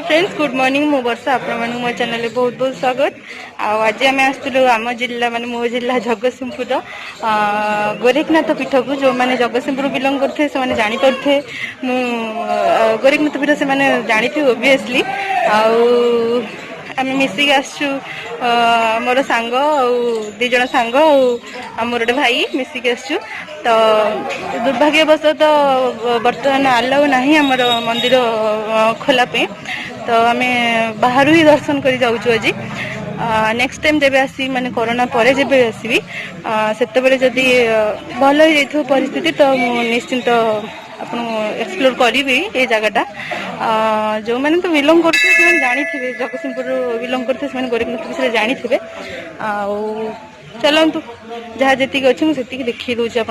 Friends good morning मु वर्षा आपण मो चैनल बहुत बहुत स्वागत। आज आम आसलु आम जिला माने मो जिला जगतसिंहपुर गोरखनाथ पीठ को जो मैंने जगतसिंहपुर बिलंग करते से जानीपे मु गोरखनाथ पीठ से जानी थी ओबियसली आम मिसिक आसचु मोर सांग दी जन सांग मोर गोटे भाई मिसिक आसचु। तो दुर्भाग्यवश तो बर्तमान आलाउ नहीं आमर मंदिर खोलापे तो आम बाहर ही दर्शन कर जाऊँ आज। नेक्स्ट टाइम जब आसी माने कोरोना परे जब आसबि से जदि भल हो जाइथो परिस्थिति तो निश्चिंत आपन एक्सप्लोर करी ये जगटा। जो मैंने तो बिलंग करते जानी थे जगतसिंहपुर बिलंग करते गोरखनाथ विषय जानी थे। चलतु जहाँ जी अच्छी मुझे देखी दूसरी आप।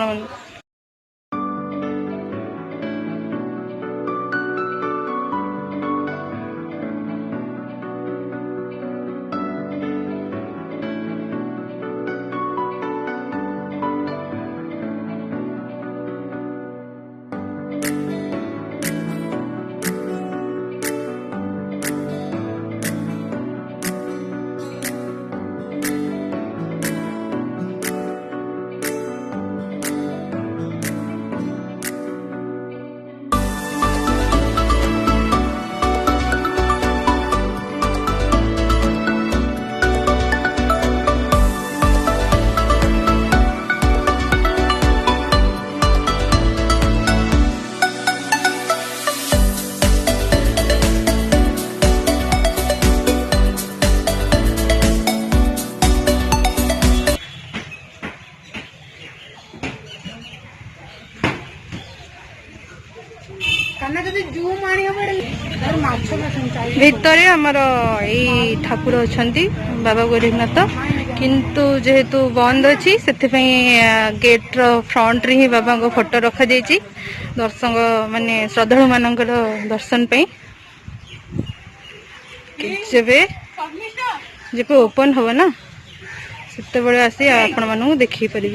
भितर आमर यही ठाकुर अच्छा बाबा गोरखनाथ किंतु जेहेतु बंद अच्छी से गेट फ्रंट रे ही बाबा को फोटो रखा जाइए दर्शक माने श्रद्धालु मान दर्शन जब ओपन हम ना से आसी आपण मानू देखी पारि।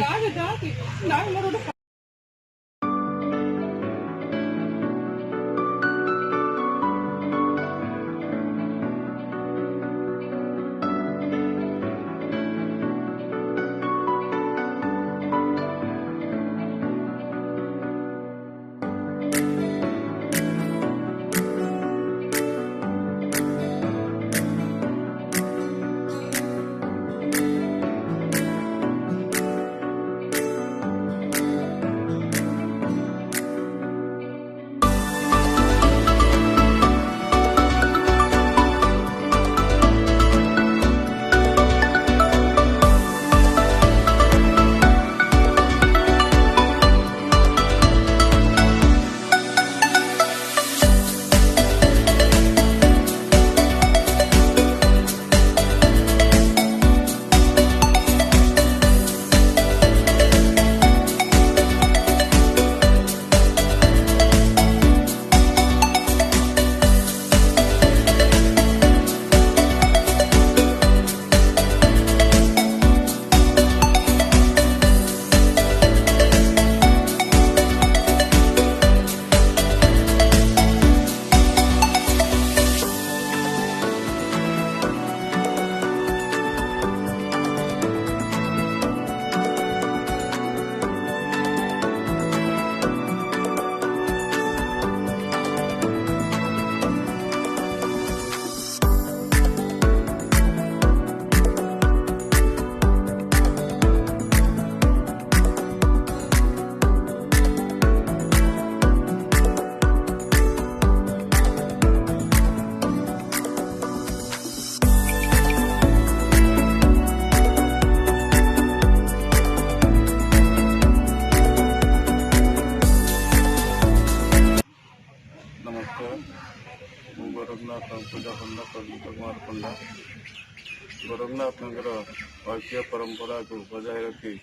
गोरखनाथ पूजा पंडा प्रदीप कुमार पंडा गोरखनाथ ऐतिह्य परंपरा को बजाय रखी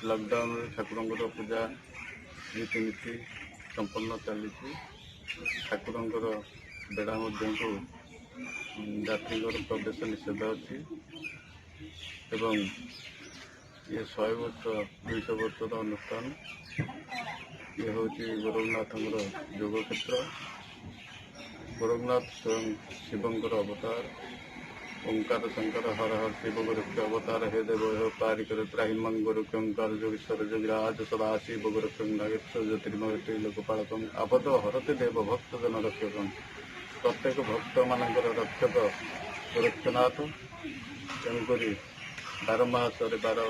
लॉकडाउन ठाकुर पूजा रीतिनीति संपन्न चली ठाकुर बेड़ा को जाति प्रवेश निषेध अच्छी ये 100 वर्ष 200 वर्ष अनुष्ठान ये हूँ गोरखनाथ योग क्षेत्र गोरखनाथ स्वयं शिवंकर अवतार। ओंकार शंकर हर हर शिव गुरुक्ष अवतार। हे देव हे पारिकर त्राहिमं गुरुक्ष ओंकार जोगीश्वर जोगिराज सदा शिव गुरुक्ष नागेश्वर ज्योतिर्मय लोकपालकम आपद हरते देव भक्त जन रक्षकम। प्रत्येक भक्त मानकर रक्षक गोरक्षनाथ। तेणुकरी 12 मासरे 12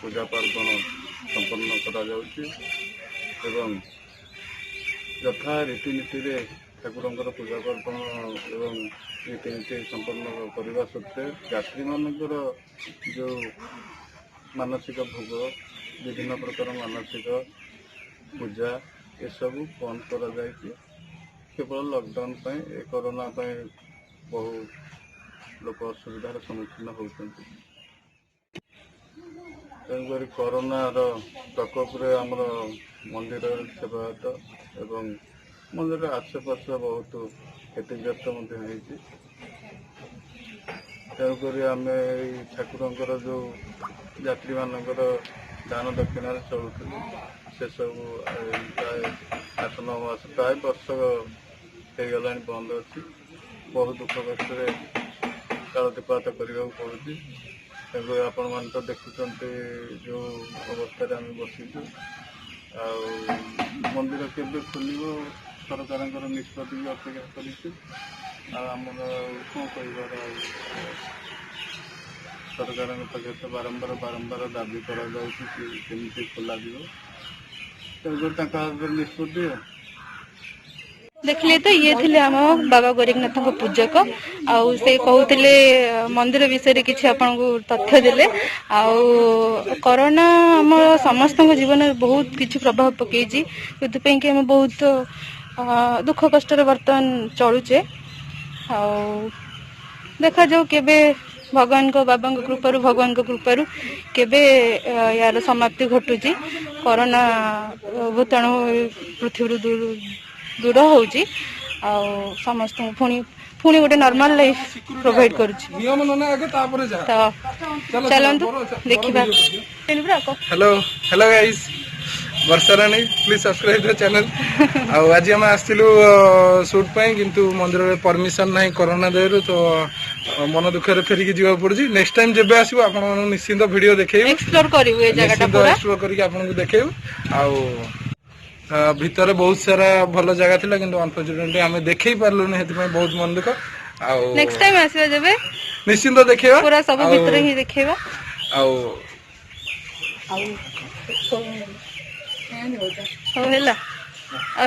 पूजा पार्वण संपन्न करा जाउछि एवं यथा रीतिनीति ठाकुरंकर पूजा पार्वण एवं रीतिनीति संपन्न करने सत्वे यात्री मानकर जो मानसिक भोग विभिन्न प्रकार मानसिक पूजा ये सब बंद करा जायछि। केवल लॉकडाउन कोरोना बहु लोक असुविधार सम्मुखीन होती। तेणुक कोरोनार प्रकोप आमर मंदिर सेवायत एवं मंदिर आसेपास बहुत क्षतिग्रस्त तेणुक आम ठाकुर जो यात्री मानकर दान दक्षिण चलुलु से सब प्राय 8-9 मास प्राय वर्ष हो गला बंद अच्छी। बहुत दुख कष्ट कालतिपात करने पड़ुଛି। तेणु आपण मैंने तो देखुं जो अवस्था आम बसीचु मंदिर केवे खोल सरकार निष्पत्ति भी अपेक्षा करमर कौन कह सरकार पाखे तो बारंबार बारंबार दाबी करमती खोल तेणुक निष्पत्ति। देखिए तो ये थे आम बाबा गोरखनाथ पूजक आउ से कहते मंदिर विषय किसी आपन को तथ्य देले। आउ कोरोना आम समस्त जीवन में बहुत किसी प्रभाव पकई कि आम बहुत दुख कष्ट बर्तमान चलुचे। देखा जाऊ केबे भगवान को बाबा कृपारू भगवान को कृपारू केबे यार समाप्ति घटुची। कोरोना भूताणु पृथ्वी दूर होउची समस्त पुणी गोटे नॉर्मल लाइफ प्रोवाइड करुची। तो चलंतु देखिबा। Hello hello guys Varsha Rani please subscribe the channel. आज आम आसलु शूट पाई किंतु मंदिर में परमिशन नहीं कोरोना देरु तो मन दुखरे फेरिकी जीवा पड़ुची। नेक्स्ट टाइम जेबे आसीबो आपण निश्चिंत वीडियो देखेबो एक्सप्लोर करिवो ए जगह पूरा एक्सप्लोर करके आपन को देखेबो। भितर बहुत सारा भल जगह थिला किंतु अनफॉर्चुनेटली हमें देखै पारलुनी हेति बहुत मन दुख। नेक्स्ट टाइम आसीबो जेबे निश्चिंत देखेबा पूरा सब भितर ही देखेबा।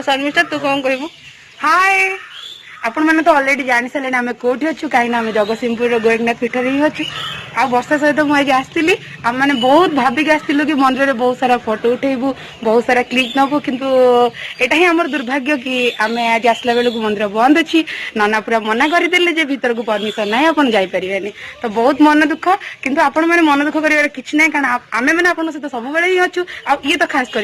शर्मिष्ठा तू कौन कहबू? हाय आपण मैंने तो ऑलरेडी जानी सारे आम कौटी अच्छु कहीं आम जगतसिंहपुर गोरखनाथ पीठ ही अच्छु। आ वर्षा सहित मुझे आसती आम मैंने बहुत भाविक आसलु कि मंदिर में बहुत सारा फोटो उठेबू बहुत सारा क्लिक नबू किंतु एटा ही आमर दुर्भाग्य कि आम आज आसला बेलू मंदिर बंद अच्छी। नना पूरा मना करदे भीतर को परमिशन ना आप जापरेनि तो बहुत मन दुख। किंतु आपण मैंने मन दुख कर किसी ना कारण आम मैंने आप सहित सब बेले ही अच्छु। ये तो खास कर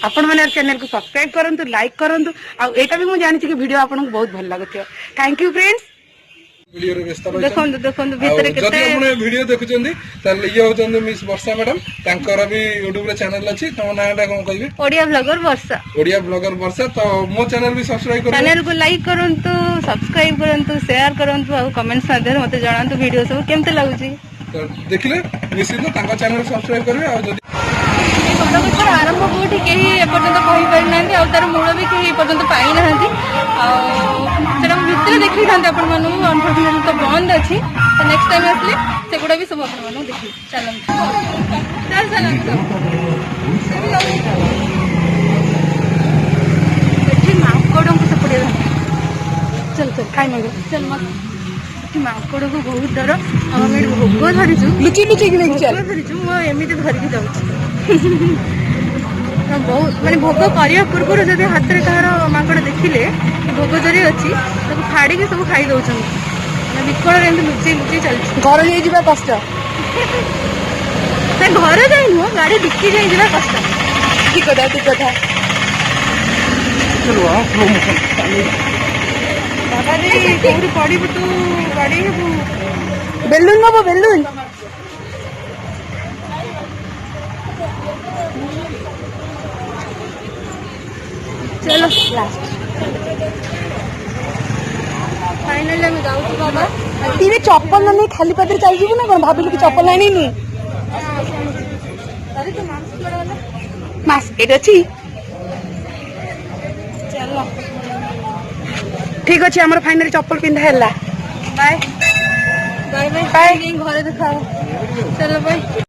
आपण मैंने चैनल को सब्सक्राइब करूँ लाइक करूँ। आटा भी मुझे जानी कि वीडियो आपको बहुत भल लगुच। Thank you friends. वीडियो रे व्यस्त रह देखंतु देखंतु भीतर केते जदि आपण वीडियो देखुचंदी ताले ये होचंदी मिस वर्षा मैडम तांकर भी YouTube रे चैनल अछि। तो नाटा कोन कहबे? ओडिया ब्लॉगर वर्षा। ओडिया ब्लॉगर वर्षा। तो मो चैनल भी सब्सक्राइब करू। चैनल को लाइक करंतु सब्सक्राइब करंतु शेयर करंतु और कमेंट्स माध्यम मते जणांतु वीडियो सब केमते लागुची। तो देखिले निश्चित तांका चैनल सब्सक्राइब करबे। और जदि बरगछर आरंभ कोठी केही एपर्यंत कहि पारि नांती और तार मूल भी केही एपर्यंत पाई नांती। सेटा भितर देखि थांते आपण मानु अनफॉर्चुनेटली तो बंद अछि। तो नेक्स्ट टाइम आसले सेगुडा भी सब आपण मानु देखि चलन चल चलन एठी माकोडो को सपडे चल चल खाइ मगो चल मत एठी माकोडो को बहुत डर। हम एठी भोग धरिजु लुचि लुचि कि नहीं चल धरिजु मो एमिति धरिकि जाउछि। बहुत माने भोग करने पूर्व जब हाथ में कहार माकड़ देखिले भोग जरी अच्छी फाड़ी सब खाई दौरान विकल लुचि लुचि चलती। घर नहीं जावा कष्ट घर जाए नुह गाड़ी डिक्की जाए जावा कष्ट। ठीक कथा ठीक कथा। कौटी पड़ू तू गाड़ी बेलून नब बेलून चलो लास्ट फाइनली हम जाऊँ बाबा तीने चप्पल ना नहीं खाली पादरे चल जीवु ना कोन भाबिलु कि चप्पल आनी नी अरे तो मास्क लगा ले मास्क एटा छी चलो ठीक अछि हमर फाइनली चप्पल पिंधा हैला बाय बाय बाय Bye. घरे दिखाओ चलो बाय